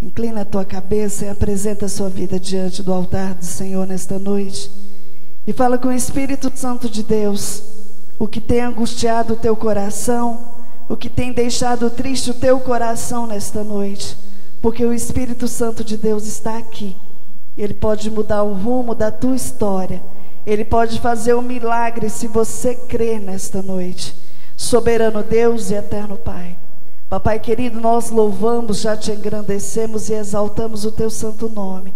Inclina a tua cabeça e apresenta a sua vida diante do altar do Senhor nesta noite. E fala com o Espírito Santo de Deus o que tem angustiado o teu coração, o que tem deixado triste o teu coração nesta noite. Porque o Espírito Santo de Deus está aqui. Ele pode mudar o rumo da tua história. Ele pode fazer um milagre se você crer nesta noite. Soberano Deus e eterno Pai. Papai querido, nós louvamos, já te engrandecemos e exaltamos o teu santo nome.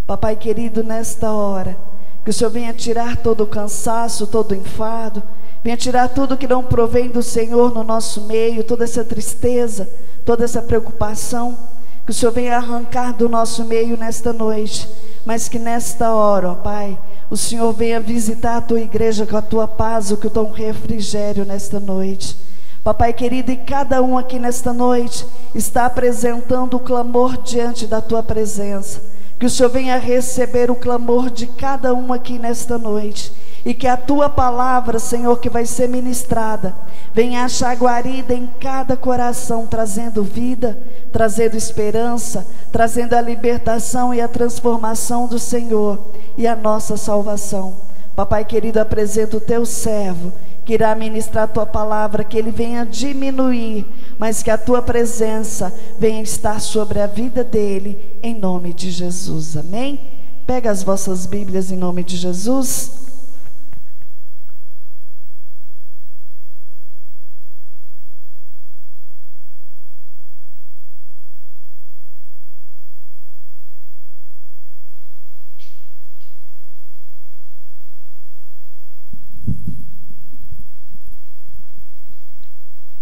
Papai querido, nesta hora, que o Senhor venha tirar todo o cansaço, todo o enfado, venha tirar tudo que não provém do Senhor no nosso meio, toda essa tristeza, toda essa preocupação, que o Senhor venha arrancar do nosso meio nesta noite, mas que nesta hora, ó Pai, o Senhor venha visitar a tua igreja com a tua paz, o que dá um refrigério nesta noite. Papai querido, e cada um aqui nesta noite está apresentando o clamor diante da tua presença. Que o Senhor venha receber o clamor de cada um aqui nesta noite. E que a tua palavra, Senhor, que vai ser ministrada, venha achar guarida em cada coração, trazendo vida, trazendo esperança, trazendo a libertação e a transformação do Senhor e a nossa salvação. Papai querido, apresenta o teu servo, que irá ministrar a tua palavra, que ele venha diminuir, mas que a tua presença venha estar sobre a vida dele, em nome de Jesus, amém? Pega as vossas Bíblias em nome de Jesus.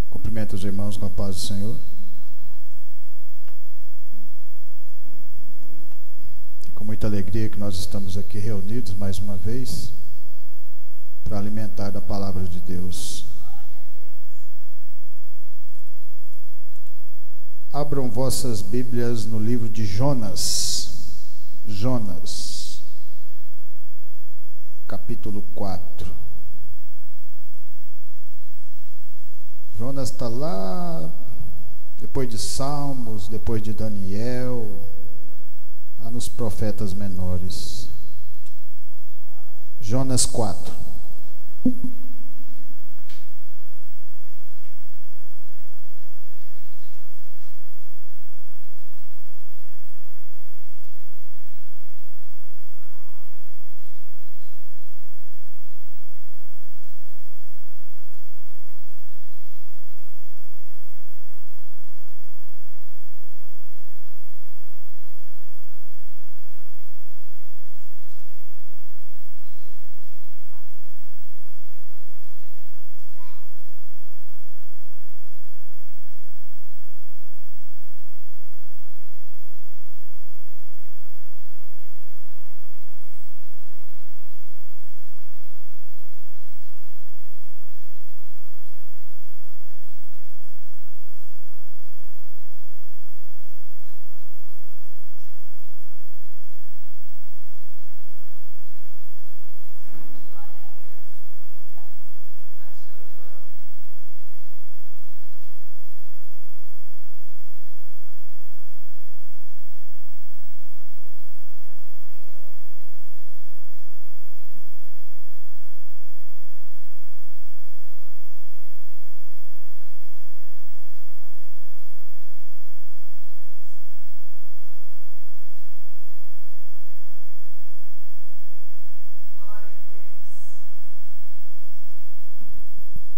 Cumprimento os irmãos com a paz do Senhor. E com muita alegria que nós estamos aqui reunidos mais uma vez para alimentar da palavra de Deus. Abram vossas Bíblias no livro de Jonas. Jonas, capítulo 4. Jonas está lá, depois de Salmos, depois de Daniel, lá nos profetas menores. Jonas 4.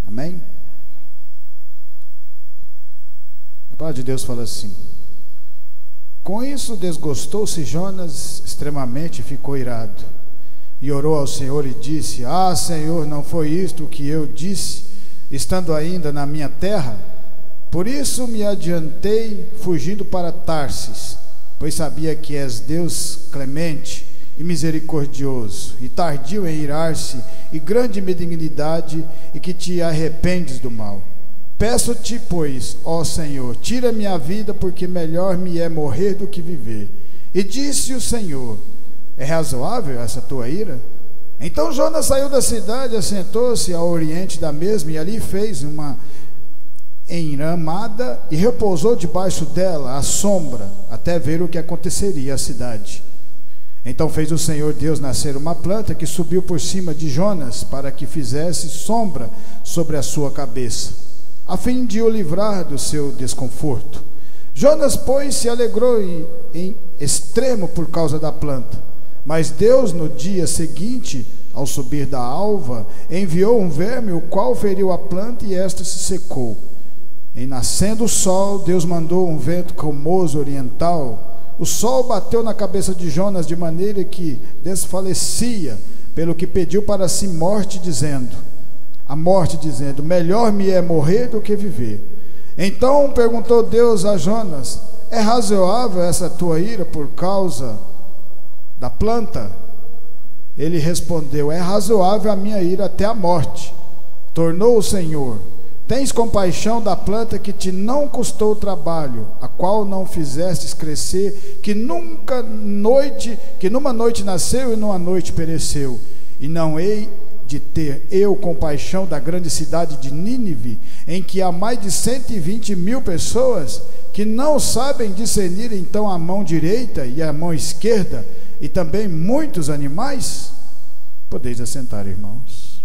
Amém? A palavra de Deus fala assim: com isso desgostou-se Jonas extremamente e ficou irado, e orou ao Senhor e disse: ah, Senhor, não foi isto que eu disse, estando ainda na minha terra? Por isso me adiantei, fugindo para Tarsis, pois sabia que és Deus clemente e misericordioso, e tardio em irar-se, e grande benignidade, e que te arrependes do mal. Peço-te, pois, ó Senhor, tira minha vida, porque melhor me é morrer do que viver. E disse o Senhor: é razoável essa tua ira? Então Jonas saiu da cidade, assentou-se ao oriente da mesma, e ali fez uma enramada, e repousou debaixo dela, à sombra, até ver o que aconteceria à cidade. Então fez o Senhor Deus nascer uma planta que subiu por cima de Jonas, para que fizesse sombra sobre a sua cabeça, a fim de o livrar do seu desconforto. Jonas, pois, se alegrou em extremo por causa da planta. Mas Deus, no dia seguinte, ao subir da alva, enviou um verme, o qual feriu a planta, e esta se secou. Em nascendo o sol, Deus mandou um vento calmoso oriental. O sol bateu na cabeça de Jonas de maneira que desfalecia, pelo que pediu para si morte, dizendo: melhor me é morrer do que viver. Então perguntou Deus a Jonas: é razoável essa tua ira por causa da planta? Ele respondeu: é razoável a minha ira até a morte. Tornou o Senhor: tens compaixão da planta que te não custou trabalho, a qual não fizestes crescer, que numa noite nasceu e numa noite pereceu. E não hei de ter eu compaixão da grande cidade de Nínive, em que há mais de 120.000 pessoas, que não sabem discernir então a mão direita e a mão esquerda, e também muitos animais? Podeis assentar, irmãos.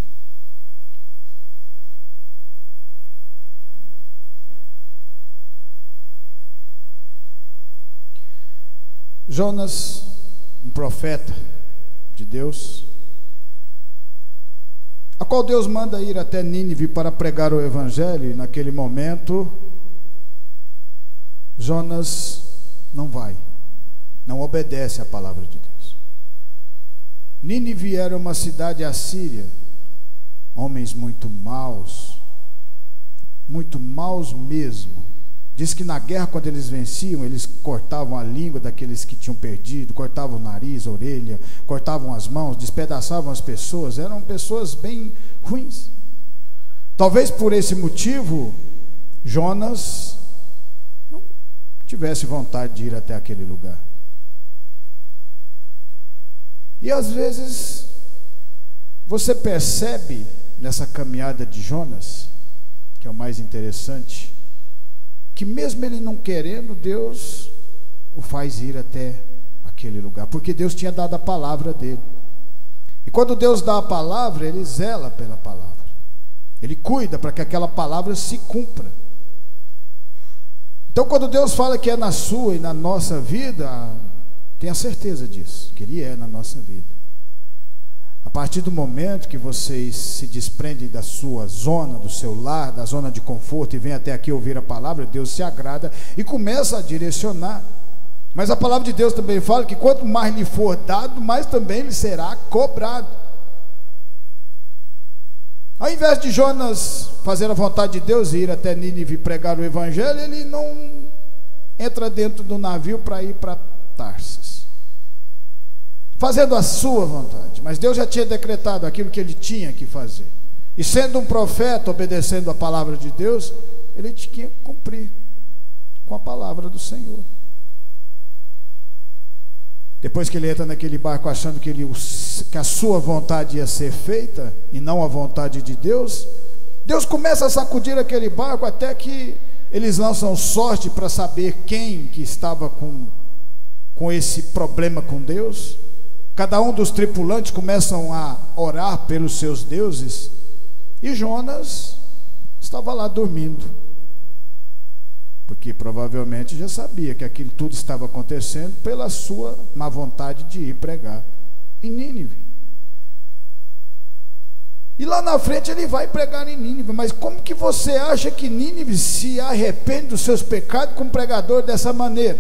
Jonas, um profeta de Deus, a qual Deus manda ir até Nínive para pregar o evangelho, e naquele momento Jonas não vai, não obedece à palavra de Deus. Nínive era uma cidade assíria, homens muito maus mesmo. Diz que na guerra, quando eles venciam, eles cortavam a língua daqueles que tinham perdido, cortavam o nariz, a orelha, cortavam as mãos, despedaçavam as pessoas. Eram pessoas bem ruins. Talvez por esse motivo Jonas não tivesse vontade de ir até aquele lugar. E às vezes você percebe nessa caminhada de Jonas, que é o mais interessante, que mesmo ele não querendo, Deus o faz ir até aquele lugar, porque Deus tinha dado a palavra dele. E quando Deus dá a palavra, ele zela pela palavra, ele cuida para que aquela palavra se cumpra. Então quando Deus fala que é na sua e na nossa vida, tenha certeza disso, que Ele é na nossa vida. A partir do momento que vocês se desprendem da sua zona, do seu lar, da zona de conforto, e vêm até aqui ouvir a palavra, Deus se agrada e começa a direcionar. Mas a palavra de Deus também fala que quanto mais lhe for dado, mais também lhe será cobrado. Ao invés de Jonas fazer a vontade de Deus e ir até Nínive pregar o evangelho, ele não entra dentro do navio para ir para Tarsis, fazendo a sua vontade. Mas Deus já tinha decretado aquilo que ele tinha que fazer, e sendo um profeta, obedecendo a palavra de Deus, ele tinha que cumprir com a palavra do Senhor. Depois que ele entra naquele barco achando que a sua vontade ia ser feita e não a vontade de Deus, Deus começa a sacudir aquele barco até que eles lançam sorte para saber quem que estava com esse problema com Deus. Cada um dos tripulantes começam a orar pelos seus deuses, e Jonas estava lá dormindo, porque provavelmente já sabia que aquilo tudo estava acontecendo pela sua má vontade de ir pregar em Nínive. E lá na frente ele vai pregar em Nínive. Mas como que você acha que Nínive se arrepende dos seus pecados com um pregador dessa maneira?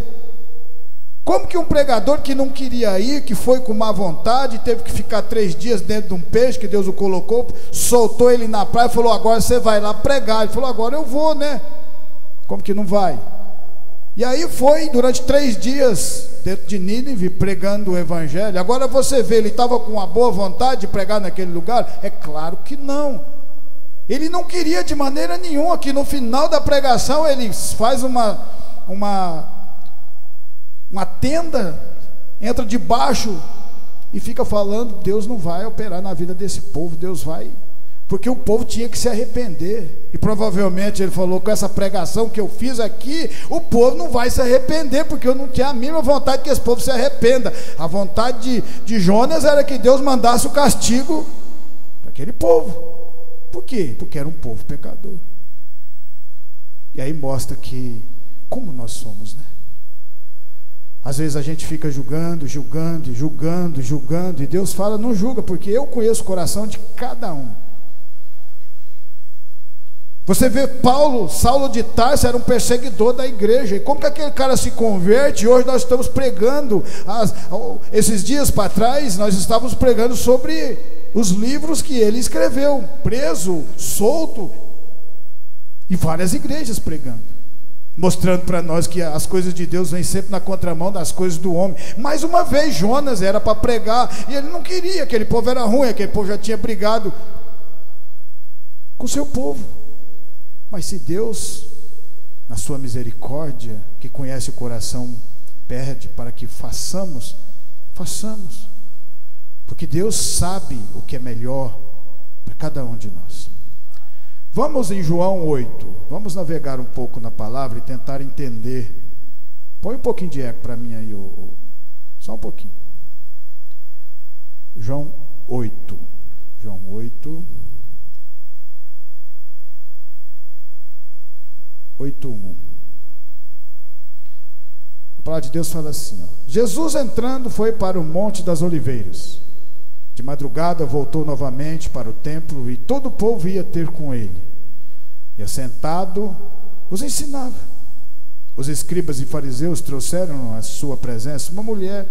Como que um pregador que não queria ir, que foi com má vontade, teve que ficar 3 dias dentro de um peixe que Deus o colocou, soltou ele na praia e falou: agora você vai lá pregar. Ele falou: agora eu vou, né? Como que não vai? E aí foi durante 3 dias dentro de Nínive pregando o evangelho. Agora você vê, ele estava com uma boa vontade de pregar naquele lugar? É claro que não. Ele não queria de maneira nenhuma. Que no final da pregação ele faz uma tenda, entra debaixo e fica falando: Deus não vai operar na vida desse povo, Deus vai porque o povo tinha que se arrepender. E provavelmente ele falou: com essa pregação que eu fiz aqui, o povo não vai se arrepender, porque eu não tinha a mínima vontade que esse povo se arrependa. A vontade de Jonas era que Deus mandasse o castigo para aquele povo. Por quê? Porque era um povo pecador. E aí mostra que como nós somos, né? Às vezes a gente fica julgando, e Deus fala: não julga, porque eu conheço o coração de cada um. Você vê Saulo de Tarso era um perseguidor da igreja, e como que aquele cara se converte? E hoje nós estamos pregando, esses dias para trás nós estávamos pregando sobre os livros que ele escreveu, preso, solto, e várias igrejas pregando, mostrando para nós que as coisas de Deus vêm sempre na contramão das coisas do homem. Mais uma vez, Jonas era para pregar, e ele não queria, aquele povo era ruim, aquele povo já tinha brigado com o seu povo. Mas se Deus, na sua misericórdia, que conhece o coração, pede para que façamos, porque Deus sabe o que é melhor para cada um de nós. Vamos em João 8, vamos navegar um pouco na palavra e tentar entender. Põe um pouquinho de eco para mim aí, só um pouquinho. João 8, 8:1. A palavra de Deus fala assim, ó: Jesus, entrando, foi para o Monte das Oliveiras. De madrugada voltou novamente para o templo, e todo o povo ia ter com ele. E assentado os ensinava. Os escribas e fariseus trouxeram à sua presença uma mulher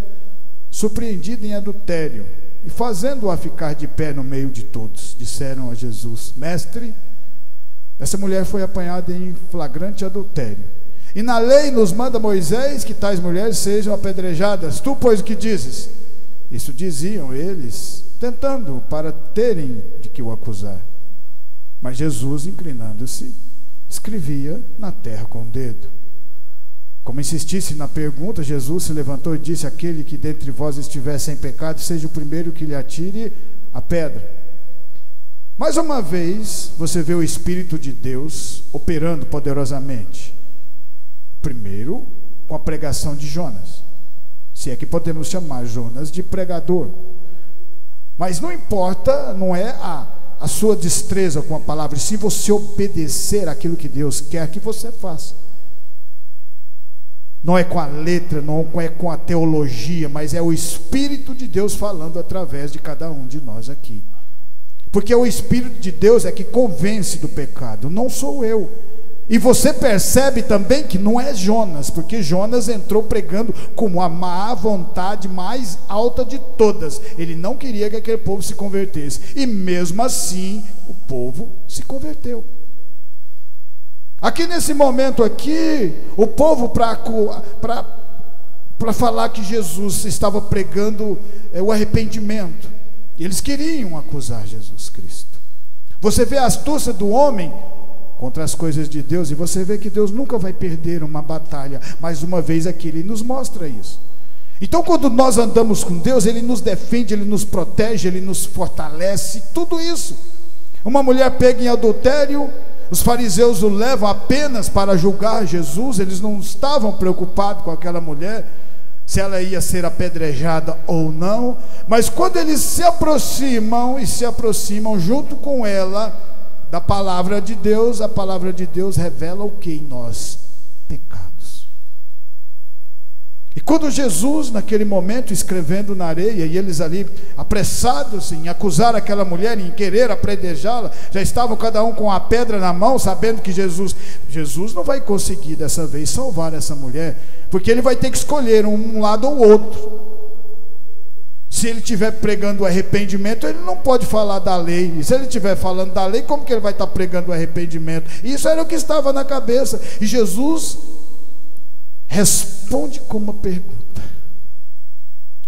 surpreendida em adultério, e fazendo-a ficar de pé no meio de todos, disseram a Jesus: Mestre, essa mulher foi apanhada em flagrante adultério, e na lei nos manda Moisés que tais mulheres sejam apedrejadas. Tu, pois, o que dizes? Isso diziam eles, tentando para terem de que o acusar. Mas Jesus, inclinando-se, escrevia na terra com o dedo. Como insistisse na pergunta, Jesus se levantou e disse: aquele que dentre vós estiver sem pecado, seja o primeiro que lhe atire a pedra. Mais uma vez, você vê o Espírito de Deus operando poderosamente. Primeiro, com a pregação de Jonas, se é que podemos chamar Jonas de pregador. Mas não importa, não é a sua destreza com a palavra, e sim você obedecer aquilo que Deus quer que você faça. Não é com a letra, não é com a teologia, mas é o Espírito de Deus falando através de cada um de nós aqui. Porque o Espírito de Deus é que convence do pecado, não sou eu. E você percebe também que não é Jonas, porque Jonas entrou pregando como a má vontade mais alta de todas. Ele não queria que aquele povo se convertesse, e mesmo assim o povo se converteu. Aqui nesse momento aqui, o povo para falar que Jesus estava pregando o arrependimento, eles queriam acusar Jesus Cristo. Você vê a astúcia do homem contra as coisas de Deus, e você vê que Deus nunca vai perder uma batalha. Mais uma vez aqui Ele nos mostra isso. Então, quando nós andamos com Deus, Ele nos defende, Ele nos protege, Ele nos fortalece, tudo isso. Uma mulher pega em adultério, os fariseus o levam apenas para julgar Jesus. Eles não estavam preocupados com aquela mulher, se ela ia ser apedrejada ou não. Mas quando eles se aproximam junto com ela da palavra de Deus, a palavra de Deus revela o que em nós? Pecados. E quando Jesus, naquele momento, escrevendo na areia, e eles ali apressados em acusar aquela mulher, em querer apedrejá-la, já estavam cada um com a pedra na mão, sabendo que Jesus não vai conseguir dessa vez salvar essa mulher, porque ele vai ter que escolher um lado ou outro. Se ele estiver pregando o arrependimento, ele não pode falar da lei. E se ele estiver falando da lei, como que ele vai estar pregando o arrependimento? Isso era o que estava na cabeça. E Jesus responde com uma pergunta.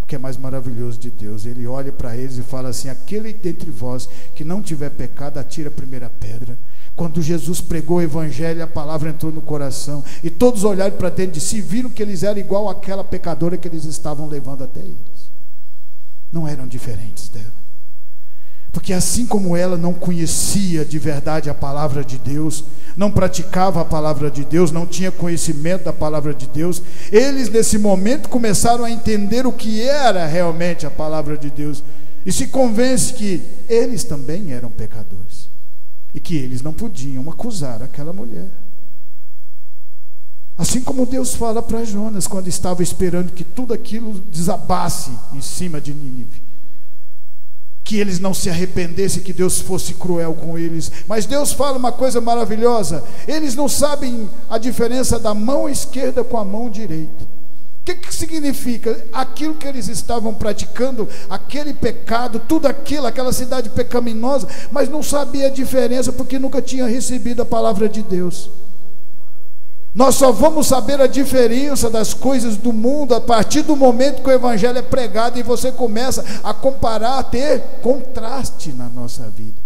O que é mais maravilhoso de Deus? Ele olha para eles e fala assim: aquele dentre vós que não tiver pecado, atira a primeira pedra. Quando Jesus pregou o evangelho, a palavra entrou no coração, e todos olharam para dentro de si e viram que eles eram igual àquela pecadora que eles estavam levando até eles. Não eram diferentes dela. Porque assim como ela não conhecia de verdade a palavra de Deus, não praticava a palavra de Deus, não tinha conhecimento da palavra de Deus, eles nesse momento começaram a entender o que era realmente a palavra de Deus, e se convence que eles também eram pecadores, e que eles não podiam acusar aquela mulher. Assim como Deus fala para Jonas, quando estava esperando que tudo aquilo desabasse em cima de Nínive, que eles não se arrependessem, que Deus fosse cruel com eles. Mas Deus fala uma coisa maravilhosa: eles não sabem a diferença da mão esquerda com a mão direita. O que significa? Aquilo que eles estavam praticando, aquele pecado, tudo aquilo, aquela cidade pecaminosa, mas não sabia a diferença porque nunca tinha recebido a palavra de Deus. Nós só vamos saber a diferença das coisas do mundo a partir do momento que o evangelho é pregado e você começa a comparar, a ter contraste na nossa vida.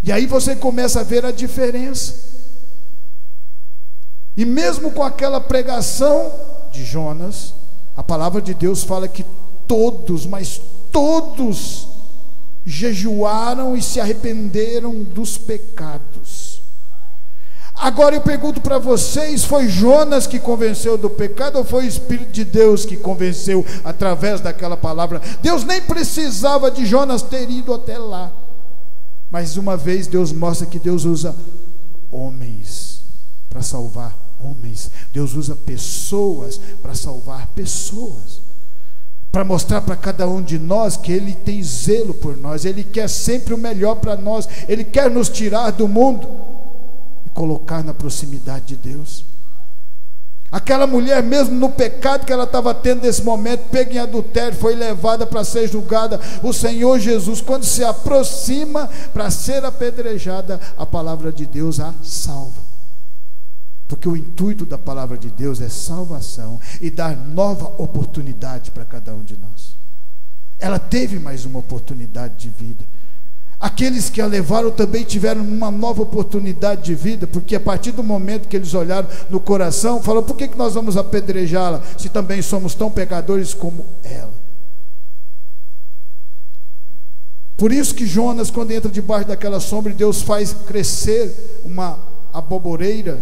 E aí você começa a ver a diferença. E mesmo com aquela pregação de Jonas, a palavra de Deus fala que todos, mas todos, jejuaram e se arrependeram dos pecados. Agora eu pergunto para vocês: foi Jonas que convenceu do pecado ou foi o Espírito de Deus que convenceu através daquela palavra? Deus nem precisava de Jonas ter ido até lá, mas uma vez Deus mostra que Deus usa homens para salvar homens. Deus usa pessoas para salvar pessoas, para mostrar para cada um de nós que Ele tem zelo por nós, Ele quer sempre o melhor para nós, Ele quer nos tirar do mundo e colocar na proximidade de Deus. Aquela mulher, mesmo no pecado que ela estava tendo nesse momento, pega em adultério, foi levada para ser julgada. O Senhor Jesus, quando se aproxima para ser apedrejada, a palavra de Deus a salva. Porque o intuito da palavra de Deus é salvação e dar nova oportunidade para cada um de nós. Ela teve mais uma oportunidade de vida. Aqueles que a levaram também tiveram uma nova oportunidade de vida, porque a partir do momento que eles olharam no coração, falaram: por que nós vamos apedrejá-la, se também somos tão pecadores como ela? Por isso que Jonas, quando entra debaixo daquela sombra, Deus faz crescer uma aboboreira,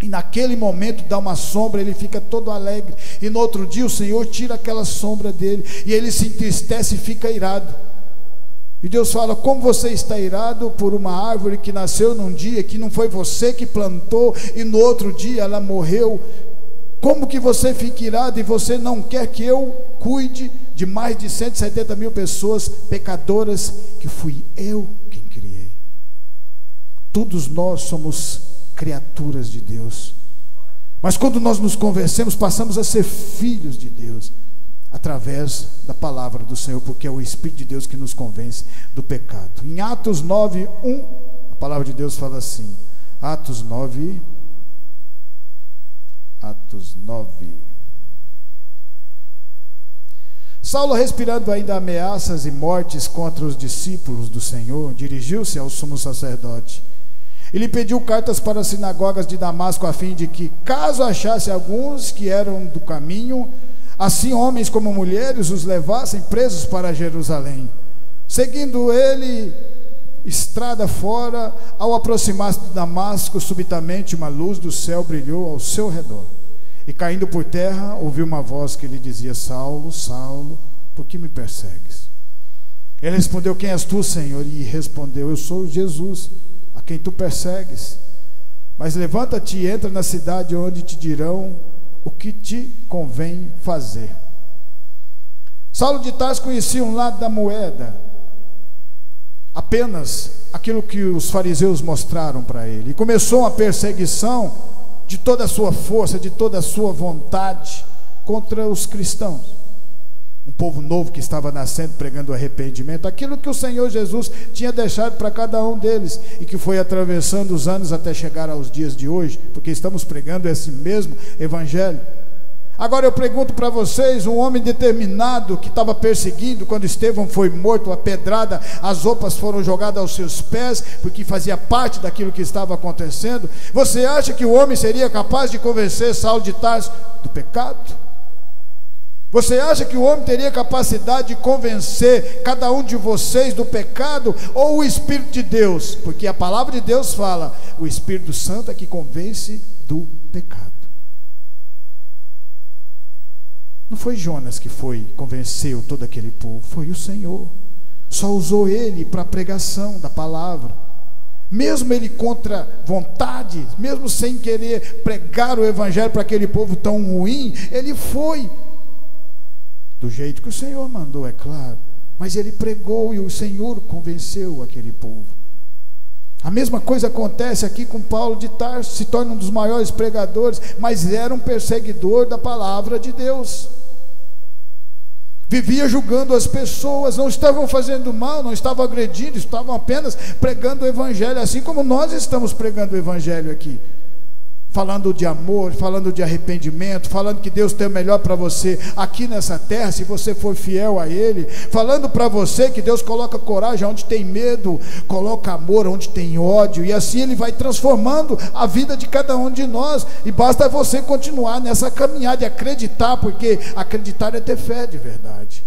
e naquele momento dá uma sombra, ele fica todo alegre, e no outro dia o Senhor tira aquela sombra dele, e ele se entristece e fica irado. E Deus fala: como você está irado por uma árvore que nasceu num dia que não foi você que plantou e no outro dia ela morreu? Como que você fica irado e você não quer que eu cuide de mais de 170 mil pessoas pecadoras que fui eu quem criei? Todos nós somos criaturas de Deus, mas quando nós nos convertemos, passamos a ser filhos de Deus através da palavra do Senhor, porque é o Espírito de Deus que nos convence do pecado. Em Atos 9:1, a palavra de Deus fala assim, Atos 9. Saulo, respirando ainda ameaças e mortes contra os discípulos do Senhor, dirigiu-se ao sumo sacerdote. Ele pediu cartas para as sinagogas de Damasco, a fim de que, caso achasse alguns que eram do caminho, assim homens como mulheres, os levassem presos para Jerusalém. Seguindo ele estrada fora, ao aproximar-se de Damasco, subitamente uma luz do céu brilhou ao seu redor, e caindo por terra, ouviu uma voz que lhe dizia: Saulo, Saulo, por que me persegues? Ele respondeu: quem és tu, Senhor? E respondeu: eu sou Jesus, a quem tu persegues. Mas levanta-te e entra na cidade, onde te dirão o que te convém fazer. Saulo de Tarso conhecia um lado da moeda, apenas aquilo que os fariseus mostraram para ele, e começou uma perseguição de toda a sua força, de toda a sua vontade contra os cristãos, um povo novo que estava nascendo, pregando arrependimento, aquilo que o Senhor Jesus tinha deixado para cada um deles, e que foi atravessando os anos até chegar aos dias de hoje, porque estamos pregando esse mesmo evangelho. Agora eu pergunto para vocês: um homem determinado que estava perseguindo, quando Estevão foi morto a pedrada, as roupas foram jogadas aos seus pés, porque fazia parte daquilo que estava acontecendo. Você acha que o homem seria capaz de convencer Saulo de Tarso do pecado? Você acha que o homem teria capacidade de convencer cada um de vocês do pecado, ou o Espírito de Deus? Porque a palavra de Deus fala, o Espírito Santo é que convence do pecado. Não foi Jonas que convenceu todo aquele povo, foi o Senhor. Só usou ele para a pregação da palavra. Mesmo ele contra vontade, mesmo sem querer pregar o evangelho para aquele povo tão ruim, ele foi do jeito que o Senhor mandou, é claro, mas ele pregou e o Senhor convenceu aquele povo. A mesma coisa acontece aqui com Paulo de Tarso, se torna um dos maiores pregadores, mas era um perseguidor da palavra de Deus. Vivia julgando as pessoas, não estavam fazendo mal, não estavam agredindo, estavam apenas pregando o evangelho, assim como nós estamos pregando o evangelho aqui. Falando de amor, falando de arrependimento, falando que Deus tem o melhor para você aqui nessa terra, se você for fiel a Ele, falando para você que Deus coloca coragem onde tem medo, coloca amor onde tem ódio, e assim Ele vai transformando a vida de cada um de nós, e basta você continuar nessa caminhada e acreditar, porque acreditar é ter fé de verdade.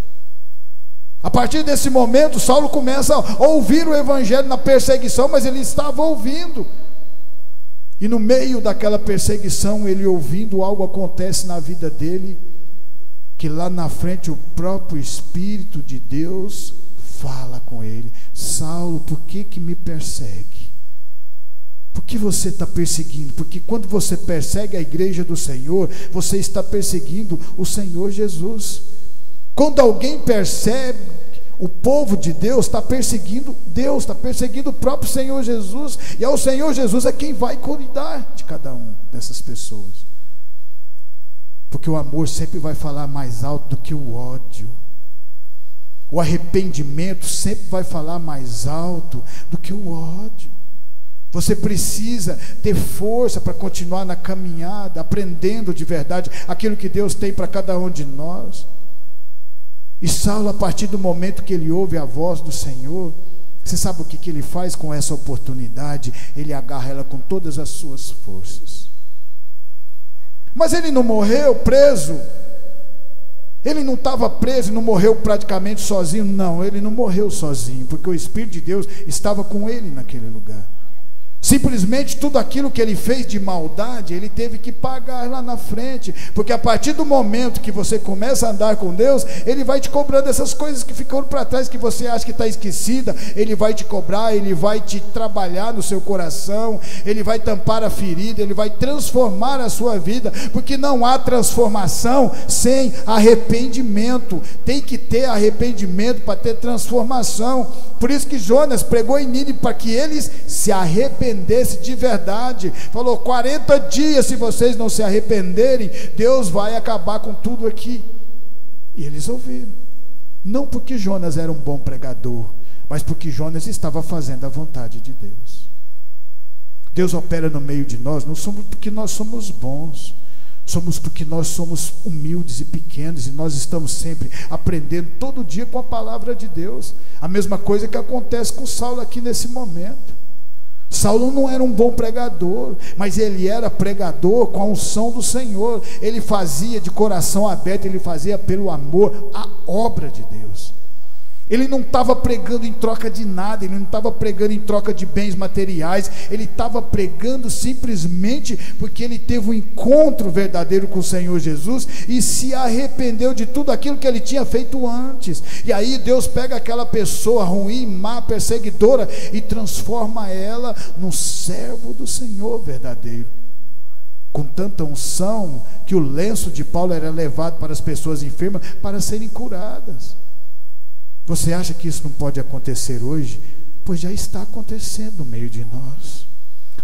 A partir desse momento, Saulo começa a ouvir o evangelho na perseguição, mas ele estava ouvindo. E no meio daquela perseguição, ele ouvindo, algo acontece na vida dele, que lá na frente o próprio Espírito de Deus fala com ele: Saulo, por que me persegue? Por que você está perseguindo? Porque quando você persegue a igreja do Senhor, você está perseguindo o Senhor Jesus. Quando alguém percebe o povo de Deus, está perseguindo Deus, está perseguindo o próprio Senhor Jesus, e é o Senhor Jesus é quem vai cuidar de cada um dessas pessoas, porque o amor sempre vai falar mais alto do que o ódio, o arrependimento sempre vai falar mais alto do que o ódio. Você precisa ter força para continuar na caminhada, aprendendo de verdade aquilo que Deus tem para cada um de nós. E Saulo, a partir do momento que ele ouve a voz do Senhor, você sabe o que ele faz com essa oportunidade? Ele agarra ela com todas as suas forças. Mas ele não morreu preso, ele não estava preso e não morreu praticamente sozinho. Não, ele não morreu sozinho, porque o Espírito de Deus estava com ele naquele lugar. Simplesmente tudo aquilo que ele fez de maldade, ele teve que pagar lá na frente, porque a partir do momento que você começa a andar com Deus, Ele vai te cobrando essas coisas que ficaram para trás, que você acha que está esquecida. Ele vai te cobrar, Ele vai te trabalhar no seu coração, Ele vai tampar a ferida, Ele vai transformar a sua vida, porque não há transformação sem arrependimento. Tem que ter arrependimento para ter transformação. Por isso que Jonas pregou em Nínive, para que eles se arrependessem de verdade. Falou: 40 dias, se vocês não se arrependerem, Deus vai acabar com tudo aqui. E eles ouviram. Não porque Jonas era um bom pregador, mas porque Jonas estava fazendo a vontade de Deus. Deus opera no meio de nós, não somos porque nós somos bons, somos porque nós somos humildes e pequenos, e nós estamos sempre aprendendo todo dia com a palavra de Deus. A mesma coisa que acontece com Saulo aqui nesse momento. Saulo não era um bom pregador, mas ele era pregador com a unção do Senhor. Ele fazia de coração aberto, ele fazia pelo amor a obra de Deus. Ele não estava pregando em troca de nada, ele não estava pregando em troca de bens materiais, ele estava pregando simplesmente porque ele teve um encontro verdadeiro com o Senhor Jesus e se arrependeu de tudo aquilo que ele tinha feito antes. E aí Deus pega aquela pessoa ruim, má, perseguidora, e transforma ela num servo do Senhor verdadeiro, com tanta unção que o lenço de Paulo era levado para as pessoas enfermas para serem curadas. Você acha que isso não pode acontecer hoje? Pois já está acontecendo no meio de nós,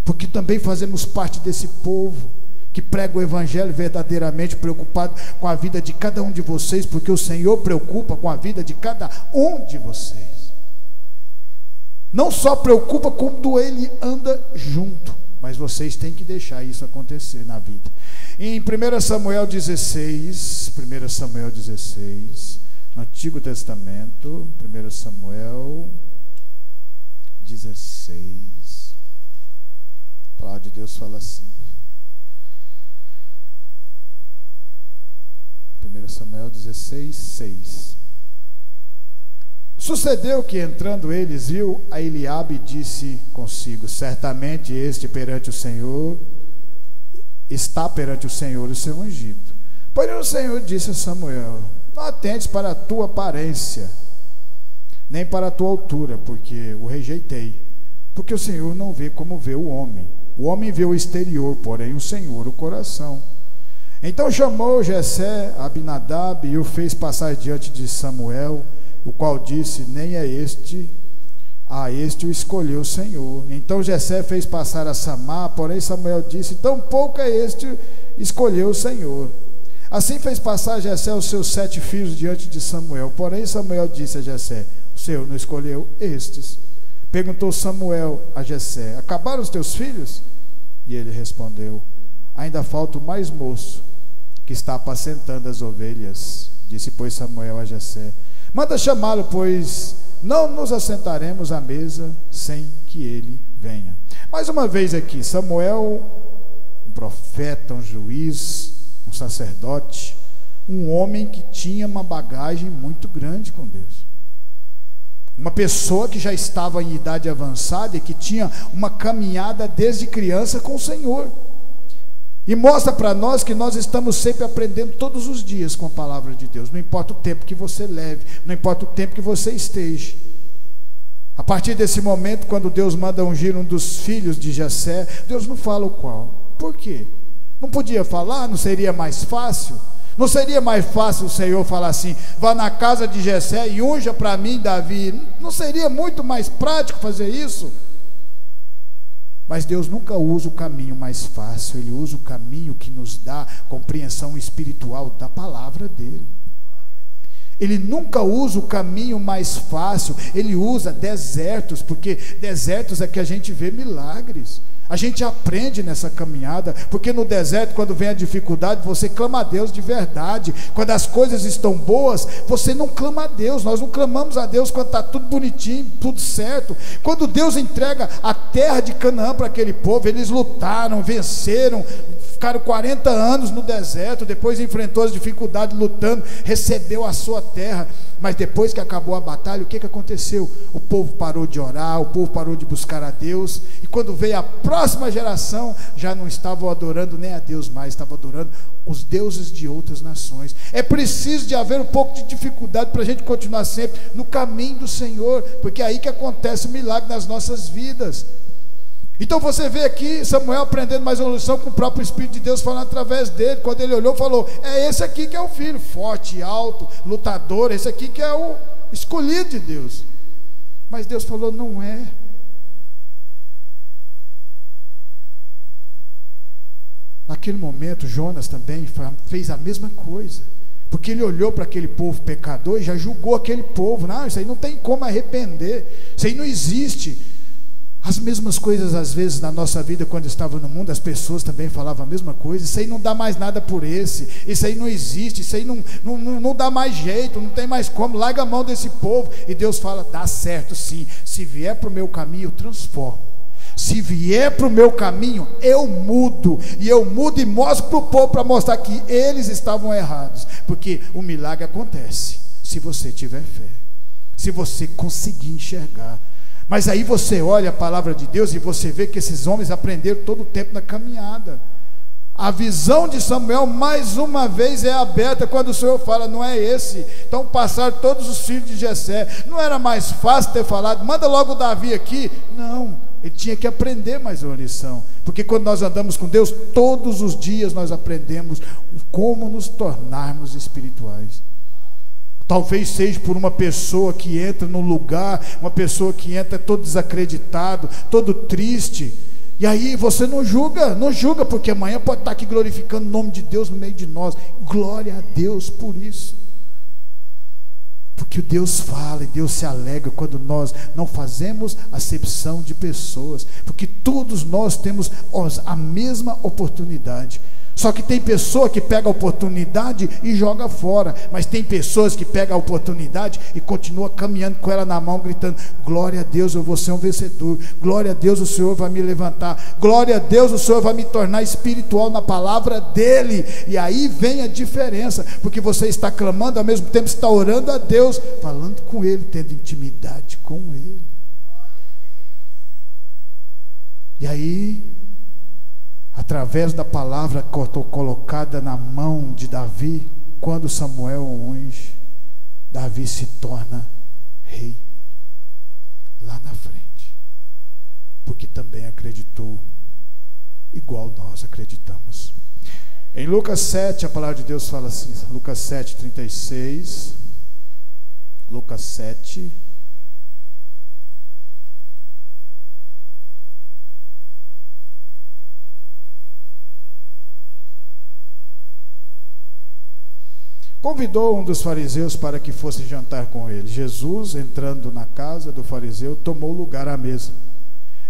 porque também fazemos parte desse povo que prega o evangelho verdadeiramente preocupado com a vida de cada um de vocês, porque o Senhor preocupa com a vida de cada um de vocês. Não só preocupa quando Ele anda junto, mas vocês têm que deixar isso acontecer na vida. Em 1 Samuel 16, no Antigo Testamento, 1 Samuel 16, a palavra de Deus fala assim. 1 1 Samuel 16, 6. Sucedeu que, entrando eles, viu a Eliabe e disse consigo: certamente este perante o Senhor, está perante o Senhor o seu ungido. Porém o Senhor disse a Samuel: não atentes para a tua aparência, nem para a tua altura, porque o rejeitei. Porque o Senhor não vê como vê o homem. O homem vê o exterior, porém o Senhor o coração. Então chamou Jessé a Abinadab e o fez passar diante de Samuel, o qual disse: nem é este, a este o escolheu o Senhor. Então Jessé fez passar a Samá, porém Samuel disse: tampouco é este escolheu o Senhor. Assim fez passar Jessé os seus 7 filhos diante de Samuel, porém Samuel disse a Jessé: o Senhor não escolheu estes. Perguntou Samuel a Jessé: acabaram os teus filhos? E ele respondeu: ainda falta o mais moço, que está apacentando as ovelhas. Disse, pois, Samuel a Jessé: manda chamá-lo, pois não nos assentaremos à mesa sem que ele venha. Mais uma vez aqui, Samuel, um profeta, um juiz, um sacerdote, um homem que tinha uma bagagem muito grande com Deus. Uma pessoa que já estava em idade avançada e que tinha uma caminhada desde criança com o Senhor. E mostra para nós que nós estamos sempre aprendendo todos os dias com a palavra de Deus. Não importa o tempo que você leve, não importa o tempo que você esteja. A partir desse momento, quando Deus manda ungir um dos filhos de Jessé, Deus não fala o qual. Por quê? Não podia falar? Não seria mais fácil? Não seria mais fácil o Senhor falar assim: vá na casa de Jessé e unja para mim Davi? Não seria muito mais prático fazer isso? Mas Deus nunca usa o caminho mais fácil. Ele usa o caminho que nos dá compreensão espiritual da palavra dele. Ele nunca usa o caminho mais fácil. Ele usa desertos, porque desertos é que a gente vê milagres. A gente aprende nessa caminhada, porque no deserto, quando vem a dificuldade, você clama a Deus de verdade. Quando as coisas estão boas, você não clama a Deus. Nós não clamamos a Deus quando está tudo bonitinho, tudo certo. Quando Deus entrega a terra de Canaã para aquele povo, eles lutaram, venceram, ficaram 40 anos no deserto, depois enfrentou as dificuldades lutando, recebeu a sua terra. Mas depois que acabou a batalha, o que aconteceu? O povo parou de orar, o povo parou de buscar a Deus. E quando veio a próxima geração, já não estavam adorando nem a Deus mais, estavam adorando os deuses de outras nações. É preciso de haver um pouco de dificuldade para a gente continuar sempre no caminho do Senhor, porque é aí que acontece o milagre nas nossas vidas. Então você vê aqui Samuel aprendendo mais uma lição com o próprio Espírito de Deus falando através dele. Quando ele olhou, falou: é esse aqui que é o filho, forte, alto, lutador, esse aqui que é o escolhido de Deus. Mas Deus falou: não é. Naquele momento Jonas também fez a mesma coisa, porque ele olhou para aquele povo pecador e já julgou aquele povo. Não, isso aí não tem como arrepender, isso aí não existe. As mesmas coisas às vezes na nossa vida, quando estava no mundo, as pessoas também falavam a mesma coisa: isso aí não dá mais nada por esse, isso aí não existe, isso aí não dá mais jeito, não tem mais como, larga a mão desse povo. E Deus fala: dá certo sim, se vier para o meu caminho eu transformo, se vier para o meu caminho eu mudo, e eu mudo e mostro para o povo, para mostrar que eles estavam errados, porque o milagre acontece se você tiver fé, se você conseguir enxergar. Mas aí você olha a palavra de Deus e você vê que esses homens aprenderam todo o tempo na caminhada. A visão de Samuel mais uma vez é aberta quando o Senhor fala: não é esse. Então passaram todos os filhos de Jessé. Não era mais fácil ter falado: manda logo Davi aqui? Não, ele tinha que aprender mais uma lição. Porque quando nós andamos com Deus, todos os dias nós aprendemos como nos tornarmos espirituais. Talvez seja por uma pessoa que entra no lugar, uma pessoa que entra todo desacreditado, todo triste, e aí você não julga, porque amanhã pode estar aqui glorificando o nome de Deus no meio de nós. Glória a Deus por isso, porque Deus fala e Deus se alegra quando nós não fazemos acepção de pessoas, porque todos nós temos a mesma oportunidade. Só que tem pessoa que pega a oportunidade e joga fora, mas tem pessoas que pegam a oportunidade e continua caminhando com ela na mão, gritando: glória a Deus, eu vou ser um vencedor, glória a Deus, o Senhor vai me levantar, glória a Deus, o Senhor vai me tornar espiritual na palavra dele. E aí vem a diferença, porque você está clamando, ao mesmo tempo está orando a Deus, falando com ele, tendo intimidade com ele. E aí, através da palavra colocada na mão de Davi, quando Samuel o unge, Davi se torna rei lá na frente, porque também acreditou igual nós acreditamos. Em Lucas 7, a palavra de Deus fala assim, Lucas 7, 36, Lucas 7, convidou um dos fariseus para que fosse jantar com ele. Jesus, entrando na casa do fariseu, tomou lugar à mesa.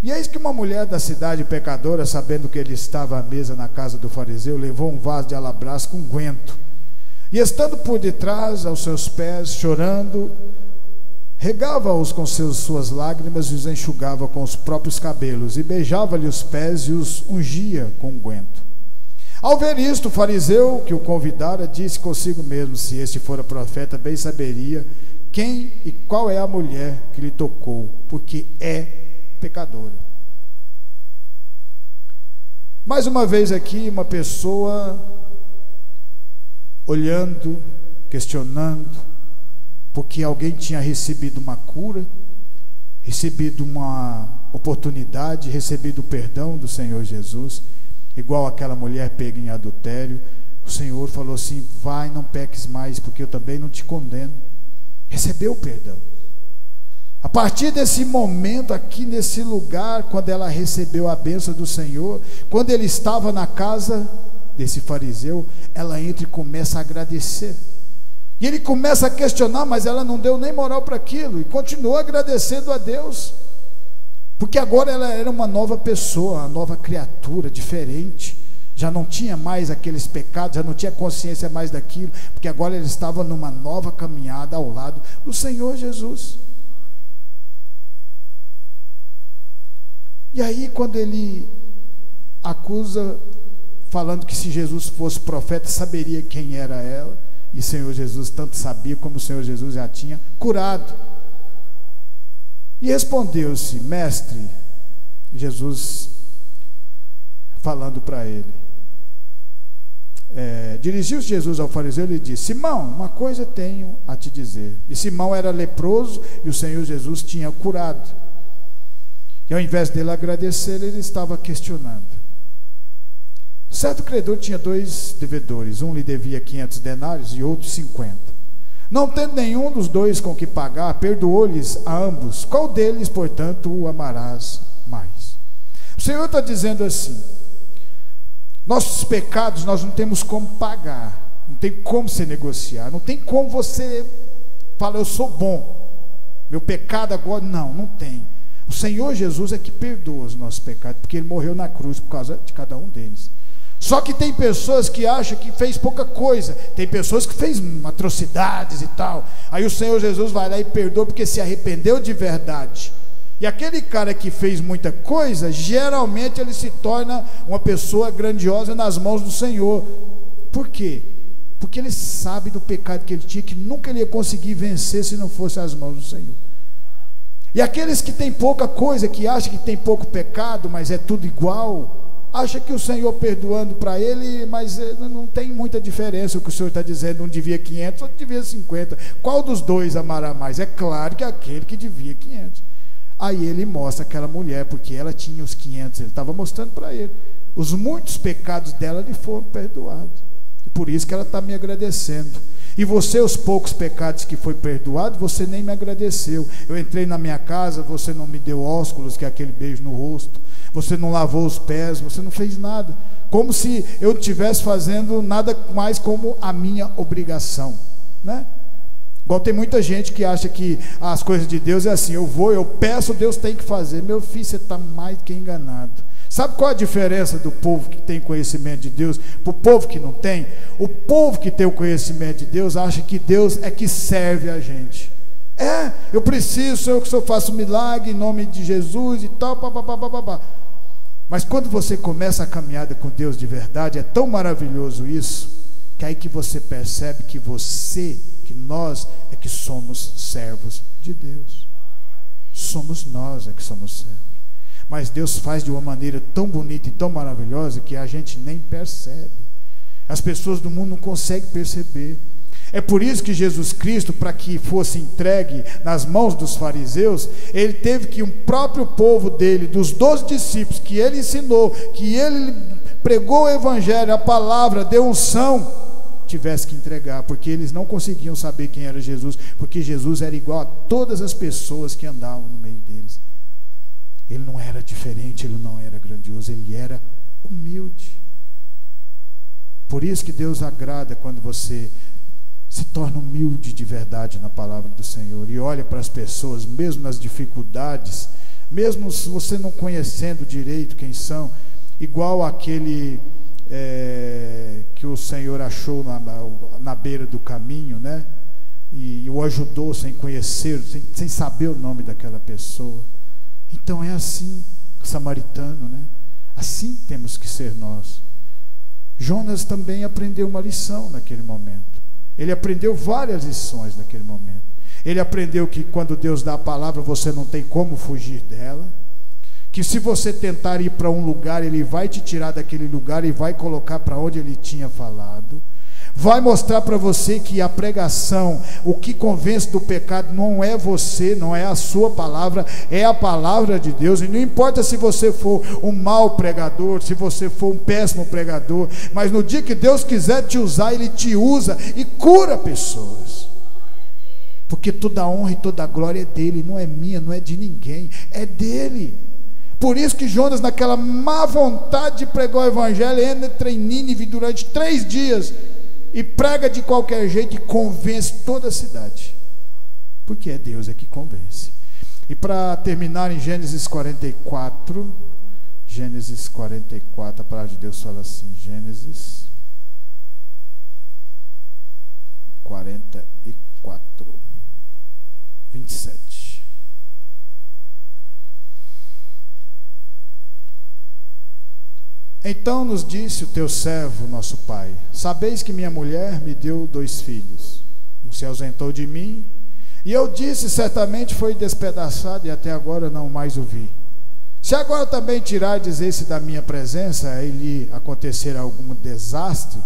E eis que uma mulher da cidade pecadora, sabendo que ele estava à mesa na casa do fariseu, levou um vaso de alabastro com unguento. E estando por detrás, aos seus pés, chorando, regava-os com suas lágrimas e os enxugava com os próprios cabelos, e beijava-lhe os pés e os ungia com unguento. Ao ver isto, o fariseu que o convidara disse consigo mesmo: se este fora profeta, bem saberia quem e qual é a mulher que lhe tocou, porque é pecadora. Mais uma vez aqui, uma pessoa olhando, questionando, porque alguém tinha recebido uma cura, recebido uma oportunidade, recebido o perdão do Senhor Jesus. Igual aquela mulher pega em adultério, o Senhor falou assim: vai, não peques mais, porque eu também não te condeno. Recebeu o perdão. A partir desse momento, aqui nesse lugar, quando ela recebeu a bênção do Senhor, quando ele estava na casa desse fariseu, ela entra e começa a agradecer. E ele começa a questionar, mas ela não deu nem moral para aquilo, e continuou agradecendo a Deus. Porque agora ela era uma nova pessoa, uma nova criatura, diferente. Já não tinha mais aqueles pecados, já não tinha consciência mais daquilo, porque agora ele estava numa nova caminhada ao lado do Senhor Jesus. E aí, quando ele acusa, falando que se Jesus fosse profeta, saberia quem era ela, e o Senhor Jesus tanto sabia, como o Senhor Jesus já tinha curado. E respondeu-se: mestre, Jesus falando para ele, dirigiu-se Jesus ao fariseu e lhe disse: Simão, uma coisa tenho a te dizer. E Simão era leproso e o Senhor Jesus tinha curado. E ao invés dele agradecer, ele estava questionando. Certo credor tinha 2 devedores, um lhe devia 500 denários e outro 50. Não tendo nenhum dos dois com que pagar, perdoou-lhes a ambos. Qual deles, portanto, o amarás mais? O Senhor está dizendo assim: nossos pecados nós não temos como pagar, não tem como se negociar, não tem como você falar: eu sou bom, meu pecado agora, não tem. O Senhor Jesus é que perdoa os nossos pecados, porque Ele morreu na cruz por causa de cada um deles. Só que tem pessoas que acham que fez pouca coisa, tem pessoas que fez atrocidades e tal. Aí o Senhor Jesus vai lá e perdoa porque se arrependeu de verdade. E aquele cara que fez muita coisa, geralmente ele se torna uma pessoa grandiosa nas mãos do Senhor. Por quê? Porque ele sabe do pecado que ele tinha, que nunca ele ia conseguir vencer se não fosse as mãos do Senhor. E aqueles que têm pouca coisa, que acham que tem pouco pecado, mas é tudo igual, acha que o Senhor perdoando para ele, mas não tem muita diferença o que o Senhor está dizendo. Um devia 500, outro devia 50. Qual dos dois amará mais? É claro que aquele que devia 500. Aí ele mostra aquela mulher, porque ela tinha os 500, ele estava mostrando para ele. Os muitos pecados dela lhe foram perdoados. E por isso que ela está me agradecendo. E você, os poucos pecados que foi perdoado, você nem me agradeceu. Eu entrei na minha casa, você não me deu ósculos, que é aquele beijo no rosto. Você não lavou os pés, você não fez nada. Como se eu não estivesse fazendo nada mais como a minha obrigação, né? Igual tem muita gente que acha que as coisas de Deus é assim: eu peço, Deus tem que fazer. Meu filho, você está mais que enganado. Sabe qual a diferença do povo que tem conhecimento de Deus para o povo que não tem? O povo que tem o conhecimento de Deus acha que Deus é que serve a gente. Eu preciso, Senhor, que o Senhor faça um milagre em nome de Jesus e tal, papapá. Mas quando você começa a caminhada com Deus de verdade, é tão maravilhoso isso, que aí que você percebe que nós é que somos servos de Deus. Somos nós é que somos servos. Mas Deus faz de uma maneira tão bonita e tão maravilhosa que a gente nem percebe. As pessoas do mundo não conseguem perceber. É por isso que Jesus Cristo, para que fosse entregue nas mãos dos fariseus, ele teve que o próprio povo dele, dos 12 discípulos que ele ensinou, que ele pregou o evangelho, a palavra, deu unção, tivesse que entregar, porque eles não conseguiam saber quem era Jesus, porque Jesus era igual a todas as pessoas que andavam no meio deles. Ele não era diferente, ele não era grandioso, ele era humilde. Por isso que Deus agrada quando você se torna humilde de verdade na palavra do Senhor e olha para as pessoas, mesmo nas dificuldades, mesmo se você não conhecendo direito quem são, igual aquele que o Senhor achou na beira do caminho, né? E o ajudou sem conhecer, sem saber o nome daquela pessoa. Então é assim, samaritano, né? Assim temos que ser nós. Jonas também aprendeu uma lição naquele momento. Ele aprendeu várias lições naquele momento. Ele aprendeu que quando Deus dá a palavra, você não tem como fugir dela. Que se você tentar ir para um lugar, Ele vai te tirar daquele lugar e vai colocar para onde Ele tinha falado. Vai mostrar para você que a pregação, o que convence do pecado não é você, não é a sua palavra, é a palavra de Deus. E não importa se você for um mau pregador, se você for um péssimo pregador, mas no dia que Deus quiser te usar, Ele te usa e cura pessoas. Porque toda a honra e toda a glória é dele, não é minha, não é de ninguém, é dele. Por isso que Jonas, naquela má vontade de pregar o evangelho, entra em Nínive durante 3 dias e prega de qualquer jeito e convence toda a cidade, porque é Deus que convence. E para terminar, em Gênesis 44, a palavra de Deus fala assim, Gênesis 44, 27. Então nos disse o teu servo, nosso pai: sabeis que minha mulher me deu 2 filhos. Um se ausentou de mim, e eu disse: certamente foi despedaçado, e até agora não mais o vi. Se agora também tirardes esse da minha presença, e lhe acontecer algum desastre,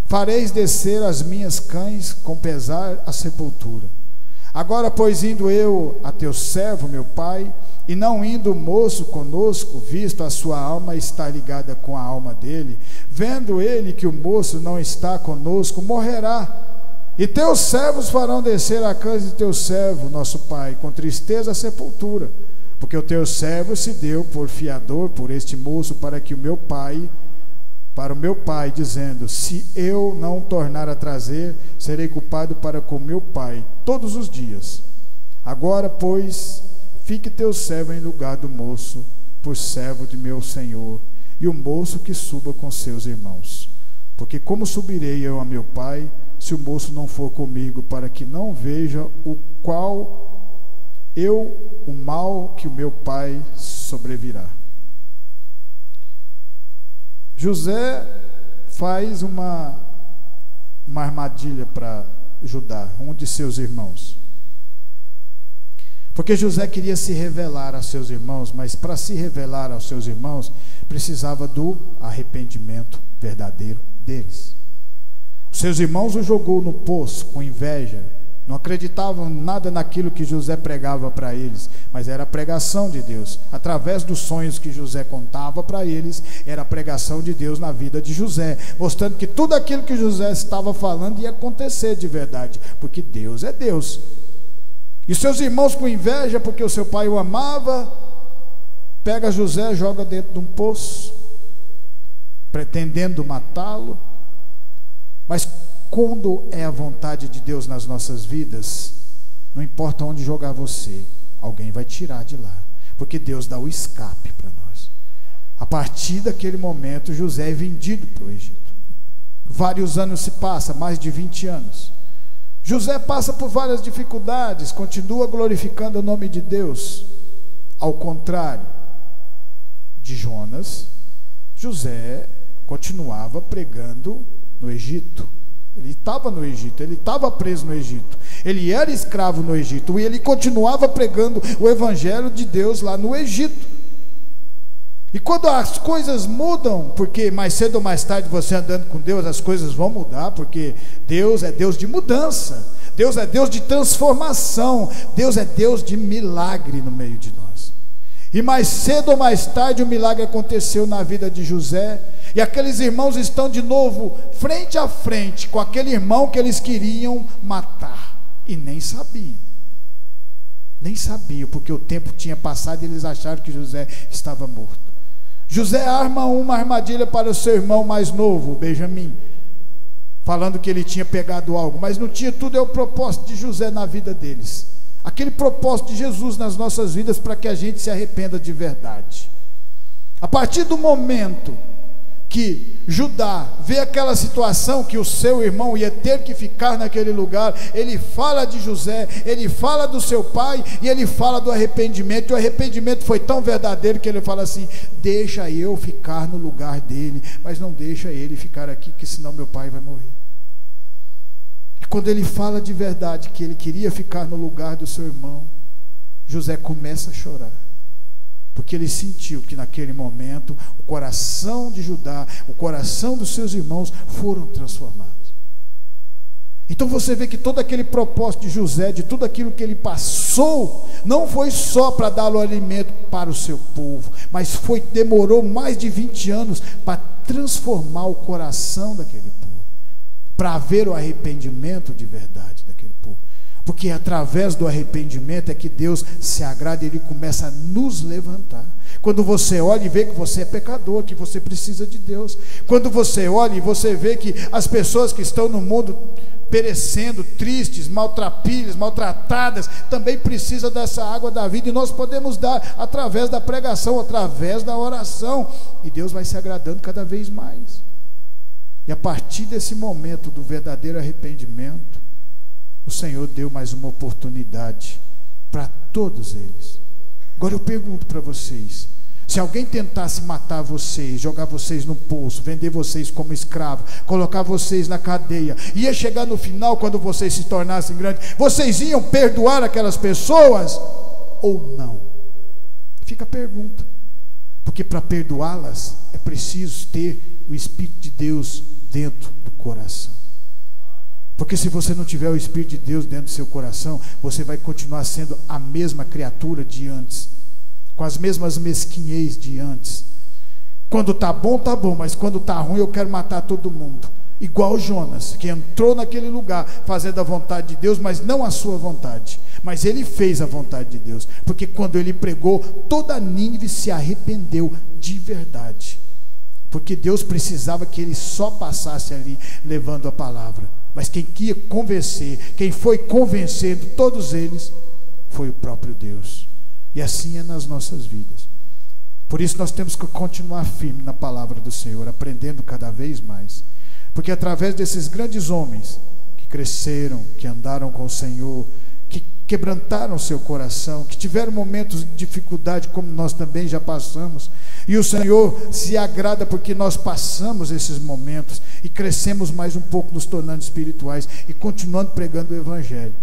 fareis descer as minhas cães com pesar à sepultura. Agora, pois, indo eu a teu servo, meu pai, e não indo o moço conosco, visto a sua alma está ligada com a alma dele, vendo ele que o moço não está conosco, morrerá. E teus servos farão descer a cães de teu servo, nosso pai, com tristeza à sepultura, porque o teu servo se deu por fiador por este moço para o meu pai, dizendo: se eu não tornar a trazer, serei culpado para com meu pai todos os dias. Agora, pois, fique teu servo em lugar do moço, por servo de meu senhor, e o moço que suba com seus irmãos. Porque como subirei eu a meu pai, se o moço não for comigo, para que não veja o mal que o meu pai sobrevirá. José faz uma armadilha para Judá, um de seus irmãos. Porque José queria se revelar a seus irmãos, mas para se revelar aos seus irmãos, precisava do arrependimento verdadeiro deles. Os seus irmãos o jogou no poço com inveja, não acreditavam nada naquilo que José pregava para eles, mas era a pregação de Deus. Através dos sonhos que José contava para eles, era a pregação de Deus na vida de José, mostrando que tudo aquilo que José estava falando ia acontecer de verdade, porque Deus é Deus. E seus irmãos, com inveja, porque o seu pai o amava, pega José, joga dentro de um poço, pretendendo matá-lo. Mas quando é a vontade de Deus nas nossas vidas, não importa onde jogar você, alguém vai tirar de lá, porque Deus dá o escape para nós. A partir daquele momento, José é vendido para o Egito. Vários anos se passam, mais de 20 anos. José passa por várias dificuldades, continua glorificando o nome de Deus. Ao contrário de Jonas, José continuava pregando no Egito. Ele estava no Egito, ele estava preso no Egito, ele era escravo no Egito, e ele continuava pregando o evangelho de Deus lá no Egito. E quando as coisas mudam, porque mais cedo ou mais tarde você andando com Deus, as coisas vão mudar, porque Deus é Deus de mudança, Deus é Deus de transformação, Deus é Deus de milagre no meio de nós. E mais cedo ou mais tarde o milagre aconteceu na vida de José, e aqueles irmãos estão de novo frente a frente com aquele irmão que eles queriam matar, e nem sabiam, porque o tempo tinha passado e eles acharam que José estava morto. José arma uma armadilha para o seu irmão mais novo, Benjamim, falando que ele tinha pegado algo, mas não tinha. Tudo é o propósito de José na vida deles, aquele propósito de Jesus nas nossas vidas, para que a gente se arrependa de verdade. A partir do momento que Judá vê aquela situação que o seu irmão ia ter que ficar naquele lugar, ele fala de José, ele fala do seu pai, e ele fala do arrependimento, e o arrependimento foi tão verdadeiro que ele fala assim: deixa eu ficar no lugar dele, mas não deixa ele ficar aqui, que senão meu pai vai morrer. E quando ele fala de verdade que ele queria ficar no lugar do seu irmão, José começa a chorar, porque ele sentiu que naquele momento o coração de Judá, o coração dos seus irmãos foram transformados. Então você vê que todo aquele propósito de José, de tudo aquilo que ele passou, não foi só para dar o alimento para o seu povo, mas demorou mais de 20 anos para transformar o coração daquele povo, para haver o arrependimento de verdade daquele povo. Porque através do arrependimento é que Deus se agrada e Ele começa a nos levantar. Quando você olha e vê que você é pecador, que você precisa de Deus. Quando você olha e você vê que as pessoas que estão no mundo perecendo, tristes, maltratadas, também precisam dessa água da vida. E nós podemos dar através da pregação, através da oração. E Deus vai se agradando cada vez mais. E a partir desse momento do verdadeiro arrependimento, o Senhor deu mais uma oportunidade para todos eles. Agora eu pergunto para vocês: se alguém tentasse matar vocês, jogar vocês no poço, vender vocês como escravo, colocar vocês na cadeia, ia chegar no final, quando vocês se tornassem grandes, vocês iam perdoar aquelas pessoas ou não? Fica a pergunta, porque para perdoá-las é preciso ter o Espírito de Deus dentro do coração. Porque se você não tiver o Espírito de Deus dentro do seu coração, você vai continuar sendo a mesma criatura de antes, com as mesmas mesquinhez de antes. Quando está bom, mas quando está ruim, eu quero matar todo mundo. Igual Jonas, que entrou naquele lugar fazendo a vontade de Deus, mas não a sua vontade, mas ele fez a vontade de Deus. Porque quando ele pregou, toda Nínive se arrependeu de verdade, porque Deus precisava que ele só passasse ali levando a palavra. Mas quem ia convencer, quem foi convencendo todos eles, foi o próprio Deus. E assim é nas nossas vidas. Por isso nós temos que continuar firme na palavra do Senhor, aprendendo cada vez mais. Porque através desses grandes homens que cresceram, que andaram com o Senhor, que quebrantaram seu coração, que tiveram momentos de dificuldade, como nós também já passamos, e o Senhor se agrada porque nós passamos esses momentos e crescemos mais um pouco, nos tornando espirituais e continuando pregando o Evangelho.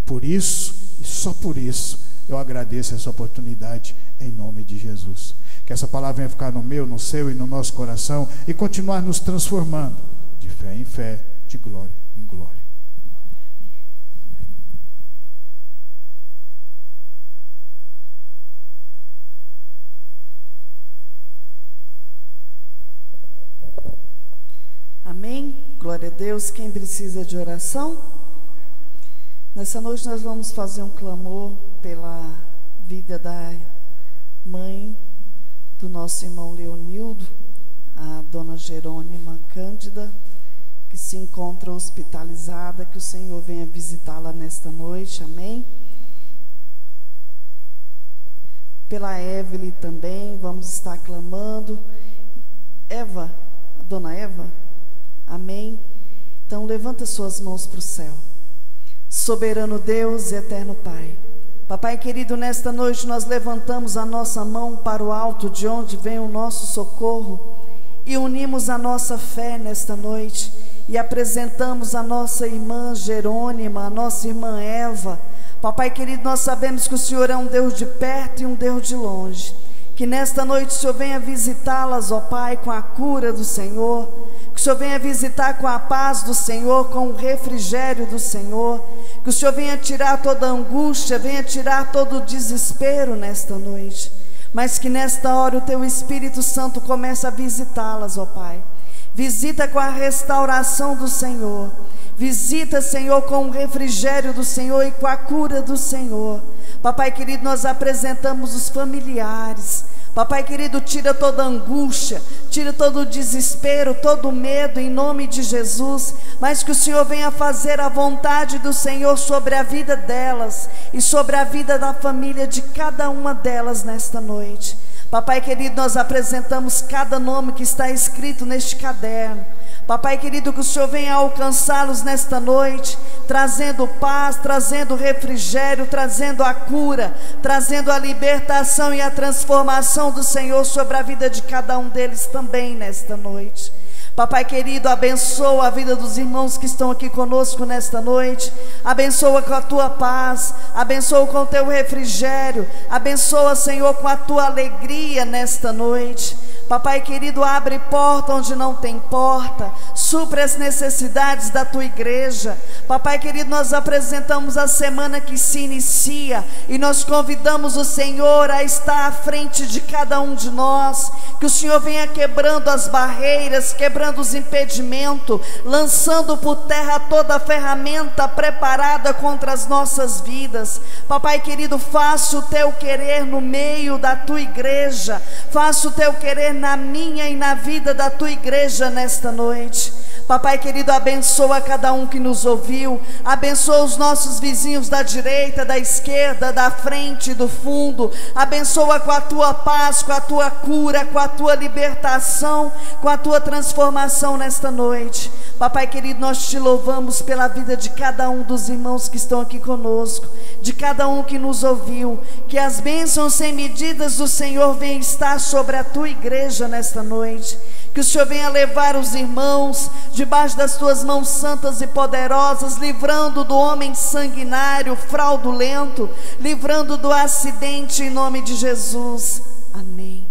Por isso, e só por isso, eu agradeço essa oportunidade em nome de Jesus. Que essa palavra venha ficar no meu, no seu e no nosso coração e continuar nos transformando de fé em fé, de glória em glória. Amém? Glória a Deus. Quem precisa de oração? Nessa noite nós vamos fazer um clamor pela vida da mãe do nosso irmão Leonildo, a dona Jerônima Cândida, que se encontra hospitalizada. Que o Senhor venha visitá-la nesta noite. Amém? pela Evelyn também, vamos estar clamando. Eva, a dona Eva, amém? Então levanta suas mãos para o céu. Soberano Deus e eterno Pai, Papai querido, nesta noite nós levantamos a nossa mão para o alto, de onde vem o nosso socorro, e unimos a nossa fé nesta noite, e apresentamos a nossa irmã Jerônima, a nossa irmã Eva. Papai querido, nós sabemos que o Senhor é um Deus de perto e um Deus de longe, que nesta noite o Senhor venha visitá-las, ó Pai, com a cura do Senhor, que o Senhor venha visitar com a paz do Senhor, com o refrigério do Senhor, que o Senhor venha tirar toda a angústia, venha tirar todo o desespero nesta noite, mas que nesta hora o Teu Espírito Santo comece a visitá-las, ó Pai. Visita com a restauração do Senhor, visita, Senhor, com o refrigério do Senhor e com a cura do Senhor. Papai querido, nós apresentamos os familiares. Papai querido, tira toda a angústia, tira todo o desespero, todo o medo, em nome de Jesus, mas que o Senhor venha fazer a vontade do Senhor sobre a vida delas e sobre a vida da família de cada uma delas nesta noite. Papai querido, nós apresentamos cada nome que está escrito neste caderno. Papai querido, que o Senhor venha alcançá-los nesta noite, trazendo paz, trazendo refrigério, trazendo a cura, trazendo a libertação e a transformação do Senhor sobre a vida de cada um deles também nesta noite. Papai querido, abençoa a vida dos irmãos que estão aqui conosco nesta noite, abençoa com a Tua paz, abençoa com o Teu refrigério, abençoa, Senhor, com a Tua alegria nesta noite. Papai querido, abre porta onde não tem porta, supre as necessidades da Tua igreja. Papai querido, nós apresentamos a semana que se inicia e nós convidamos o Senhor a estar à frente de cada um de nós, que o Senhor venha quebrando as barreiras, quebrando os impedimentos, lançando por terra toda a ferramenta preparada contra as nossas vidas. Papai querido, faça o Teu querer no meio da Tua igreja, faça o Teu querer na minha e na vida da Tua igreja nesta noite. Papai querido, abençoa cada um que nos ouviu, abençoa os nossos vizinhos da direita, da esquerda, da frente e do fundo, abençoa com a Tua paz, com a Tua cura, com a Tua libertação, com a Tua transformação nesta noite. Papai querido, nós Te louvamos pela vida de cada um dos irmãos que estão aqui conosco, de cada um que nos ouviu, que as bênçãos sem medidas do Senhor venham estar sobre a Tua igreja nesta noite, que o Senhor venha levar os irmãos debaixo das Tuas mãos santas e poderosas, livrando do homem sanguinário, fraudulento, livrando do acidente em nome de Jesus. Amém.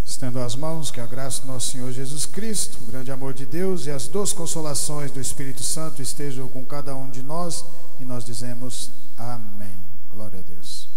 Estendo as mãos, que a graça do nosso Senhor Jesus Cristo, o grande amor de Deus e as duas consolações do Espírito Santo estejam com cada um de nós, e nós dizemos amém. Glória a Deus.